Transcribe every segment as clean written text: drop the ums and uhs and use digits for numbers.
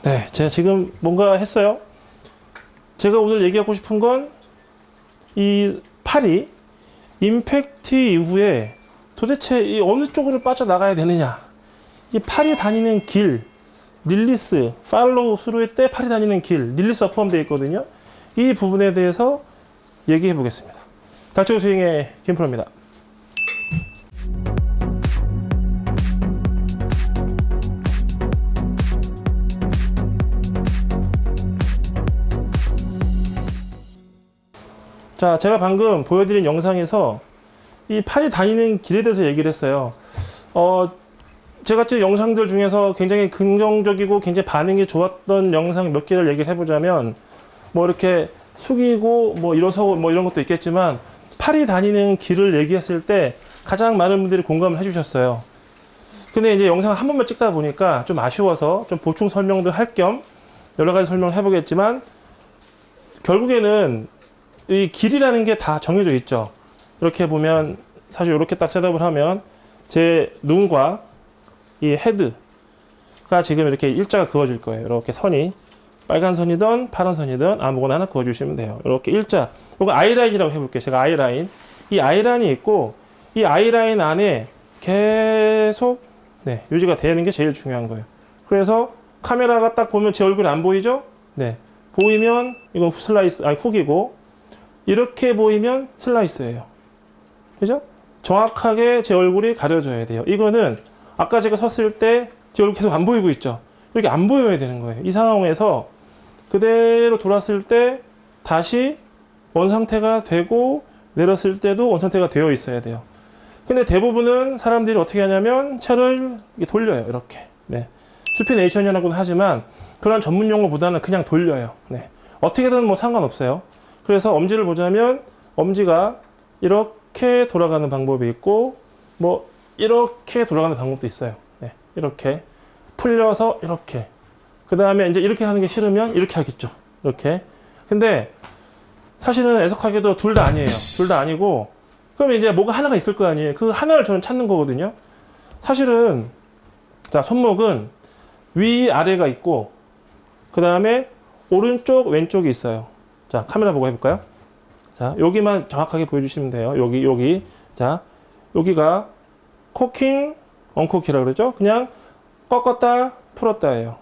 네, 제가 지금 뭔가 했어요. 제가 오늘 얘기하고 싶은 건 이 팔이 임팩트 이후에 도대체 이 어느 쪽으로 빠져나가야 되느냐. 이 팔이 다니는 길, 릴리스, 팔로우 스루의 때 팔이 다니는 길, 릴리스가 포함되어 있거든요. 이 부분에 대해서 얘기해 보겠습니다. 닥터 스윙의 김프로입니다. 자, 제가 방금 보여드린 영상에서 이 팔이 다니는 길에 대해서 얘기를 했어요. 제가 찍은 영상들 중에서 굉장히 긍정적이고 굉장히 반응이 좋았던 영상 몇 개를 얘기를 해보자면, 뭐 이렇게 숙이고 뭐 일어서고 뭐 이런 것도 있겠지만, 팔이 다니는 길을 얘기했을 때 가장 많은 분들이 공감을 해주셨어요. 근데 이제 영상을 한 번만 찍다 보니까 좀 아쉬워서 좀 보충 설명도 할 겸 여러 가지 설명을 해보겠지만, 결국에는 이 길이라는 게 다 정해져 있죠. 이렇게 보면 사실 이렇게 딱 셋업을 하면 제 눈과 이 헤드가 지금 이렇게 일자가 그어질 거예요. 이렇게 선이 빨간 선이든 파란 선이든 아무거나 하나 그어주시면 돼요. 이렇게 일자. 이거 아이라인이라고 해볼게요. 제가 아이라인. 이 아이라인이 있고 이 아이라인 안에 계속 유지가 되는 게 제일 중요한 거예요. 그래서 카메라가 딱 보면 제 얼굴이 안 보이죠? 네. 보이면 이건 슬라이스, 훅이고, 이렇게 보이면 슬라이스예요. 그죠? 정확하게 제 얼굴이 가려져야 돼요. 이거는 아까 제가 섰을 때 제 얼굴 계속 안 보이고 있죠. 이렇게 안 보여야 되는 거예요. 이 상황에서 그대로 돌았을 때 다시 원 상태가 되고, 내렸을 때도 원 상태가 되어 있어야 돼요. 근데 대부분은 사람들이 어떻게 하냐면 차를 돌려요. 이렇게. 네. 수피네이션이라고는 하지만 그런 전문 용어보다는 그냥 돌려요. 네. 어떻게든 뭐 상관없어요. 그래서 엄지를 보자면 엄지가 이렇게 돌아가는 방법이 있고, 뭐 이렇게 돌아가는 방법도 있어요. 네, 이렇게 풀려서 이렇게. 그 다음에 이제 이렇게 하는 게 싫으면 이렇게 하겠죠. 이렇게. 근데 사실은 애석하게도 둘 다 아니에요. 둘 다 아니고, 그럼 이제 뭐가 하나가 있을 거 아니에요. 그 하나를 저는 찾는 거거든요. 사실은 자, 손목은 위 아래가 있고, 그 다음에 오른쪽 왼쪽이 있어요. 자, 카메라 보고 해볼까요? 자, 여기만 정확하게 보여주시면 돼요. 여기. 자, 여기가 코킹, 언코킹이라고 그러죠? 그냥 꺾었다, 풀었다예요.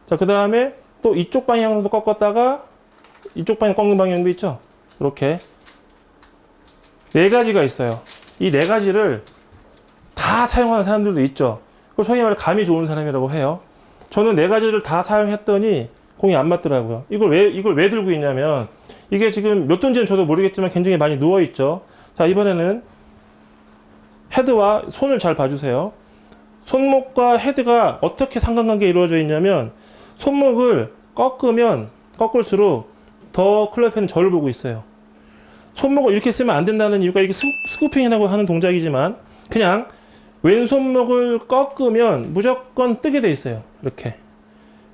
자, 그 다음에 또 이쪽 방향으로도 꺾었다가 이쪽 방향 꺾는 방향도 있죠? 이렇게. 네 가지가 있어요. 이 네 가지를 다 사용하는 사람들도 있죠. 그걸 소위 말해 감이 좋은 사람이라고 해요. 저는 네 가지를 다 사용했더니 공이 안 맞더라고요. 이걸 왜 들고 있냐면, 이게 지금 몇 톤지는 저도 모르겠지만 굉장히 많이 누워있죠. 자, 이번에는 헤드와 손을 잘 봐주세요. 손목과 헤드가 어떻게 상관관계가 이루어져 있냐면, 손목을 꺾으면 꺾을수록 더 클럽 헤드는 저를 보고 있어요. 손목을 이렇게 쓰면 안 된다는 이유가, 이게 스쿠핑이라고 하는 동작이지만, 그냥 왼손목을 꺾으면 무조건 뜨게 돼 있어요. 이렇게.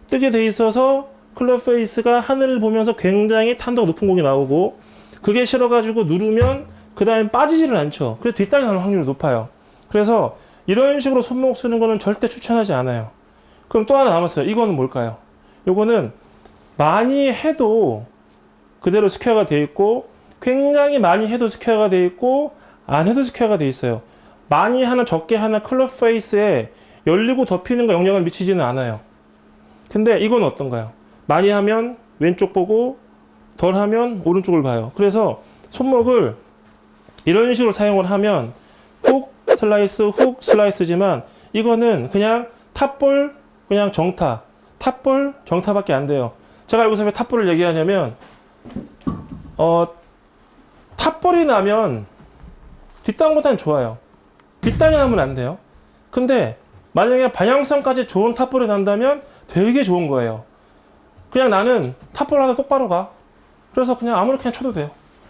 뜨게 돼 있어서 클럽 페이스가 하늘을 보면서 굉장히 탄도가 높은 공이 나오고, 그게 싫어가지고 누르면 그 다음에 빠지지를 않죠. 그래서 뒷땅이 나올 확률이 높아요. 그래서 이런 식으로 손목 쓰는 거는 절대 추천하지 않아요. 그럼 또 하나 남았어요. 이거는 뭘까요? 이거는 많이 해도 그대로 스퀘어가 돼 있고, 굉장히 많이 해도 스퀘어가 돼 있고, 안 해도 스퀘어가 돼 있어요. 많이 하나 적게 하나 클럽 페이스에 열리고 덮이는 거 영향을 미치지는 않아요. 근데 이건 어떤가요? 많이 하면 왼쪽 보고, 덜 하면 오른쪽을 봐요. 그래서 손목을 이런 식으로 사용을 하면 훅 슬라이스지만, 이거는 그냥 탑볼, 그냥 정타, 탑볼 정타밖에 안 돼요. 제가 알고서 왜 탑볼을 얘기하냐면, 탑볼이 나면 뒷땅보다는 좋아요. 뒷땅이 나면 안 돼요. 근데 만약에 방향성까지 좋은 탑볼이 난다면 되게 좋은 거예요. 그냥 나는 탑볼 하다 똑바로 가. 그래서 그냥 아무렇게나 쳐도 돼요.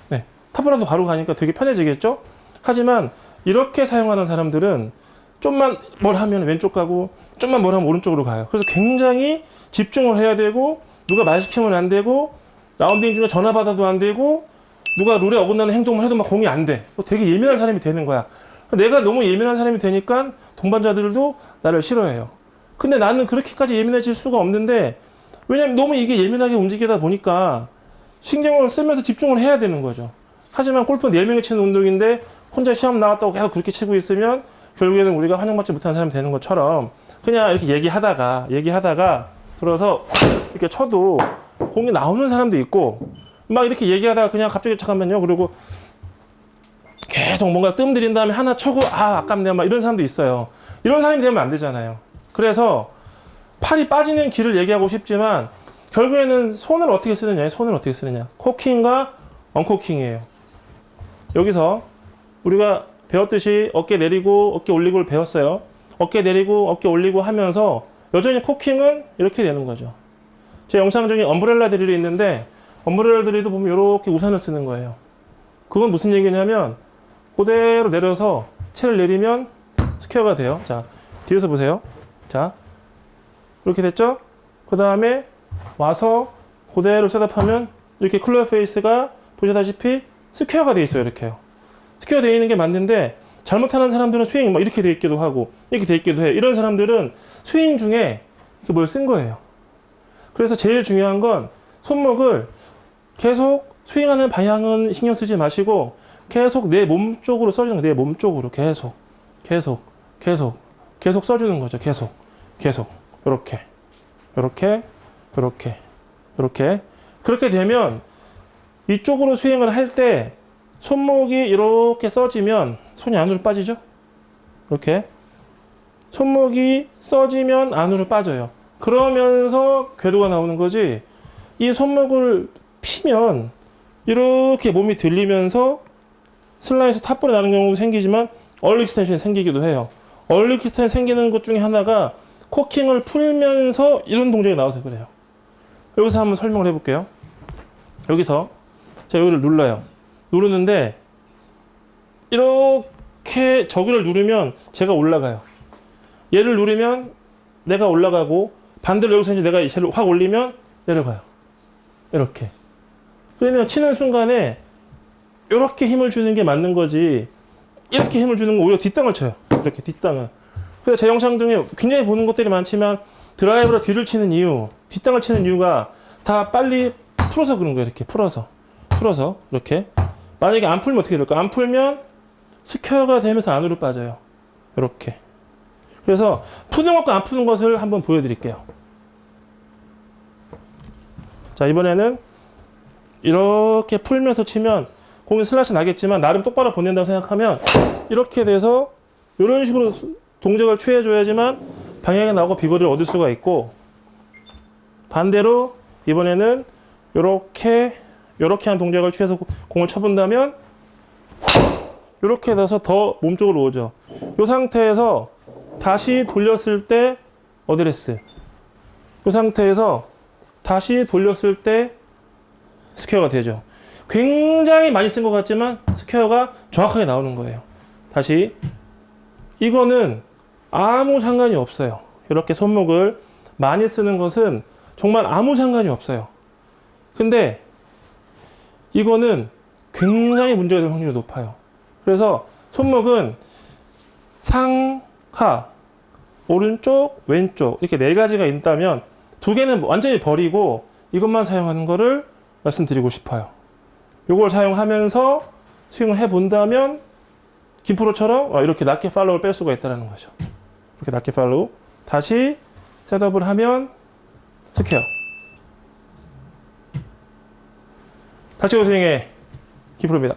네. 탑볼 하다 바로 가니까 되게 편해지겠죠? 하지만 이렇게 사용하는 사람들은 좀만 뭘 하면 왼쪽 가고, 좀만 뭘 하면 오른쪽으로 가요. 그래서 굉장히 집중을 해야 되고, 누가 말 시키면 안 되고, 라운딩 중에 전화 받아도 안 되고, 누가 룰에 어긋나는 행동을 해도 막 공이 안 돼. 되게 예민한 사람이 되는 거야. 내가 너무 예민한 사람이 되니까 동반자들도 나를 싫어해요. 근데 나는 그렇게까지 예민해질 수가 없는데, 왜냐면 너무 이게 예민하게 움직이다 보니까 신경을 쓰면서 집중을 해야 되는 거죠. 하지만 골프는 4명이 치는 운동인데 혼자 시험 나왔다고 계속 그렇게 치고 있으면 결국에는 우리가 환영받지 못하는 사람이 되는 것처럼 그냥 이렇게 얘기하다가 들어서 이렇게 쳐도 공이 나오는 사람도 있고, 막 이렇게 얘기하다가 그냥 갑자기 잠깐만요. 그리고 계속 뭔가 뜸들인 다음에 하나 쳐고 아깝네요. 막 이런 사람도 있어요. 이런 사람이 되면 안 되잖아요. 그래서 팔이 빠지는 길을 얘기하고 싶지만 결국에는 손을 어떻게 쓰느냐. 코킹과 언코킹이에요. 여기서 우리가 배웠듯이 어깨 내리고 어깨 올리고를 배웠어요. 어깨 내리고 어깨 올리고 하면서 여전히 코킹은 이렇게 되는 거죠. 제 영상 중에 엄브렐라 드릴이 있는데 엄브렐라 드릴도 보면 이렇게 우산을 쓰는 거예요. 그건 무슨 얘기냐면 그대로 내려서 채를 내리면 스퀘어가 돼요. 자, 뒤에서 보세요. 자, 이렇게 됐죠? 그 다음에 와서 그대로 셋업하면 이렇게 클로어 페이스가 보시다시피 스퀘어가 돼 있어요. 이렇게요. 스퀘어 돼 있는 게 맞는데 잘못하는 사람들은 스윙 막 이렇게 돼 있기도 하고 이렇게 돼 있기도 해요. 이런 사람들은 스윙 중에 이렇게 뭘 쓴 거예요. 그래서 제일 중요한 건 손목을 계속 스윙하는 방향은 신경 쓰지 마시고 계속 내 몸 쪽으로 써주는 거예요. 내 몸 쪽으로 계속 써주는 거죠. 계속 이렇게 그렇게 되면 이쪽으로 스윙을 할 때 손목이 이렇게 써지면 손이 안으로 빠지죠. 이렇게 손목이 써지면 안으로 빠져요. 그러면서 궤도가 나오는 거지. 이 손목을 피면 이렇게 몸이 들리면서 슬라이스 탑볼이 나는 경우도 생기지만 얼리 익스텐션이 생기기도 해요. 얼리 익스텐션 생기는 것 중에 하나가 코킹을 풀면서 이런 동작이 나와서 그래요. 여기서 한번 설명을 해볼게요. 여기서 제가 여기를 눌러요. 누르는데 이렇게 저기를 누르면 제가 올라가요. 얘를 누르면 내가 올라가고 반대로 여기서 이제 내가 얘를 확 올리면 내려가요. 이렇게. 그러면 치는 순간에 이렇게 힘을 주는 게 맞는 거지 이렇게 힘을 주는 거 오히려 뒷땅을 쳐요. 이렇게 뒷땅을. 그래서 제 영상 중에 굉장히 보는 것들이 많지만 드라이브로 뒤를 치는 이유, 뒷땅을 치는 이유가 다 빨리 풀어서 그런 거예요. 이렇게 풀어서 이렇게. 만약에 안 풀면 어떻게 될까? 안 풀면 스퀘어가 되면서 안으로 빠져요. 이렇게. 그래서 푸는 것과 안 푸는 것을 한번 보여드릴게요. 자, 이번에는 이렇게 풀면서 치면 공이 슬라시 나겠지만 나름 똑바로 보낸다고 생각하면 이렇게 돼서 이런 식으로 동작을 취해줘야지만 방향이 나오고 비거리를 얻을 수가 있고, 반대로 이번에는 이렇게 한 동작을 취해서 공을 쳐본다면 이렇게 돼서 더 몸쪽으로 오죠. 이 상태에서 다시 돌렸을 때 어드레스, 이 상태에서 다시 돌렸을 때 스퀘어가 되죠. 굉장히 많이 쓴 것 같지만 스퀘어가 정확하게 나오는 거예요. 다시 이거는 아무 상관이 없어요. 이렇게 손목을 많이 쓰는 것은 정말 아무 상관이 없어요. 근데 이거는 굉장히 문제가 될 확률이 높아요. 그래서 손목은 상하, 오른쪽, 왼쪽 이렇게 4가지가 있다면 2개는 완전히 버리고 이것만 사용하는 거를 말씀드리고 싶어요. 이걸 사용하면서 스윙을 해본다면 김프로처럼 이렇게 낮게 팔로우를 뺄 수가 있다는 거죠. 이렇게 낮게 팔로우. 다시 셋업을 하면 스퀘어. 다치 스윙의 김프로입니다.